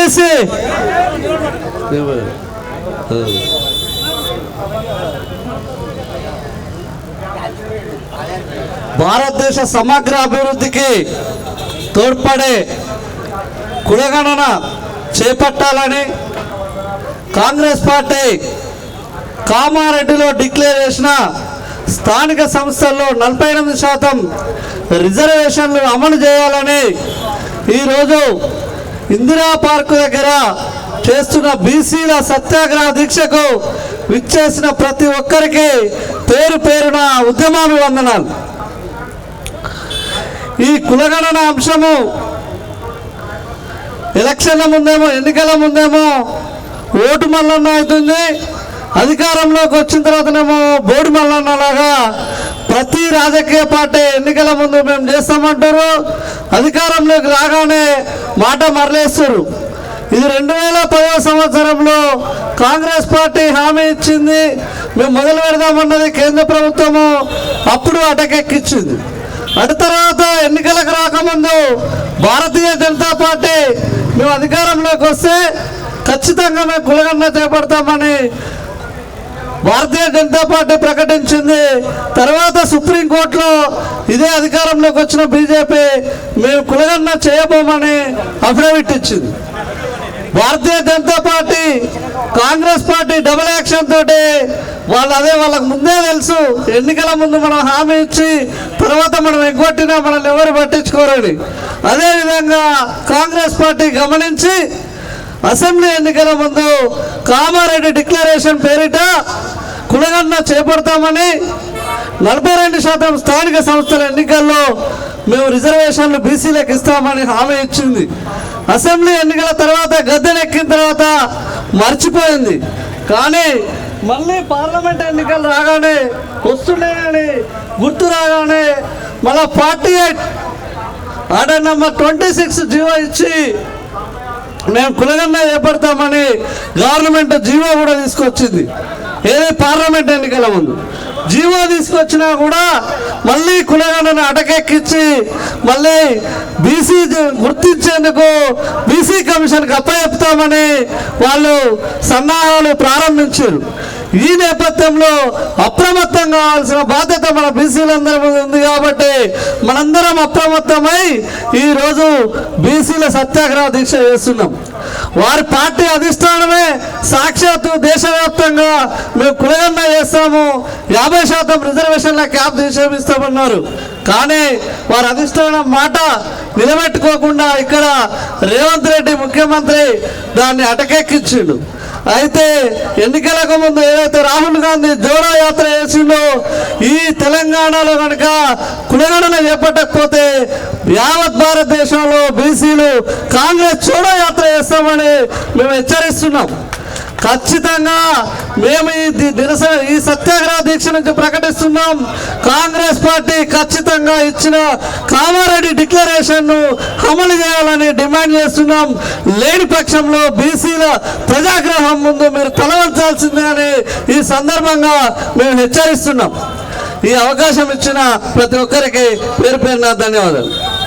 BC భారతదేశ సమగ్ర అభివృద్ధికి తోడ్పడే కులగణన చేపట్టాలని కాంగ్రెస్ పార్టీ కామారెడ్డిలో డిక్లేర్ చేసిన స్థానిక సంస్థల్లో 48% రిజర్వేషన్లు అమలు చేయాలని ఈరోజు ఇందిరా పార్కు దగ్గర చేస్తున్న బీసీల సత్యాగ్రహ దీక్షకు విచ్చేసిన ప్రతి ఒక్కరికి పేరు పేరున ఉద్యమాభివందనాలు. ఈ కులగణన అంశము ఎలక్షన్ల ముందేమో, ఎన్నికల ముందేమో ఓటు మల్లన్న అవుతుంది, అధికారంలోకి వచ్చిన తర్వాతనేమో బోర్డు మల్లన్నలాగా ప్రతి రాజకీయ పార్టీ ఎన్నికల ముందు మేము చేస్తామంటారు, అధికారంలోకి రాగానే మాట మరలేస్తారు. ఇది 2010 సంవత్సరంలో కాంగ్రెస్ పార్టీ హామీ ఇచ్చింది, మేము మొదలు పెడదామన్నది కేంద్ర ప్రభుత్వము అప్పుడు అటకెక్కించింది. అటు తర్వాత ఎన్నికలకు రాకముందు భారతీయ జనతా పార్టీ మేము అధికారంలోకి వస్తే ఖచ్చితంగా మేము కులగణన చేపడతామని భారతీయ జనతా పార్టీ ప్రకటించింది. తర్వాత సుప్రీంకోర్టులో ఇదే అధికారంలోకి వచ్చిన బీజేపీ మేము కులగణన చేయబోమని అఫిడవిట్ ఇచ్చింది. Bharatiya Janata Party Congress party double action తోటి వాళ్ళకు ముందే తెలుసు, ఎన్నికల ముందు మనం హామీ ఇచ్చి తర్వాత మనం ఎగ్గొట్టినా మనల్ని ఎవరు పట్టించుకోరని. అదేవిధంగా కాంగ్రెస్ పార్టీ గమనించి అసెంబ్లీ ఎన్నికల ముందు కామారెడ్డి డిక్లరేషన్ పేరిట కులగణన చేపడతామని 42% స్థానిక సంస్థల ఎన్నికల్లో మేము రిజర్వేషన్లు బీసీలకు ఇస్తామని హామీ ఇచ్చింది. అసెంబ్లీ ఎన్నికల తర్వాత గద్దెనెక్కిన తర్వాత మర్చిపోయింది. కానీ మళ్ళీ పార్లమెంట్ ఎన్నికలు రాగానే వస్తున్నాయని గుర్తు రాగానే మళ్ళీ 48 ఆర్డర్ నెంబర్ 26 జీవో ఇచ్చి మేము కులగణన చేపడతామని గవర్నమెంట్ జీవో కూడా తీసుకొచ్చింది. ఏది పార్లమెంట్ ఎన్నికల ముందు జీవో తీసుకొచ్చినా కూడా మళ్ళీ కులగణన అటకెక్కించి మళ్ళీ బీసీ గుర్తించేందుకు బీసీ కమిషన్కి అప్పచెప్తామని వాళ్ళు సన్నాహాలు ప్రారంభించారు. ఈ నేపథ్యంలో అప్రమత్తం కావాల్సిన బాధ్యత మన బీసీలందరి మీద ఉంది. కాబట్టి మనందరం అప్రమత్తమై ఈరోజు బీసీల సత్యాగ్రహ దీక్ష చేస్తున్నాం. వారి పార్టీ అధిష్టానమే సాక్షాత్తు దేశవ్యాప్తంగా మేము కులగణన చేస్తాము, 50% రిజర్వేషన్ల క్యాప్ నిషేధిస్తామన్నారు. కానీ వారి అధిష్టానం మాట నిలబెట్టుకోకుండా ఇక్కడ రేవంత్ రెడ్డి ముఖ్యమంత్రి దాన్ని అటకెక్కించిండు. అయితే ఎన్నికలకు ముందు ఏదైతే రాహుల్ గాంధీ జోడో యాత్ర చేసిండో ఈ తెలంగాణలో కనుక కులగణన చేపట్టకపోతే యావత్ భారతదేశంలో బీసీలు కాంగ్రెస్ జోడో యాత్ర చేస్తామని మేము హెచ్చరిస్తున్నాం. ఖచ్చితంగా మేము ఈ సత్యాగ్రహ దీక్ష నుంచి ప్రకటిస్తున్నాం. కాంగ్రెస్ పార్టీ ఖచ్చితంగా ఇచ్చిన కామారెడ్డి డిక్లరేషన్ను అమలు చేయాలని డిమాండ్ చేస్తున్నాం. లేని పక్షంలో బీసీల ప్రజాగ్రహం ముందు మీరు తలవంచాల్సిందే అని ఈ సందర్భంగా మేము హెచ్చరిస్తున్నాం. ఈ అవకాశం ఇచ్చిన ప్రతి ఒక్కరికి పేరు పేరున ధన్యవాదాలు.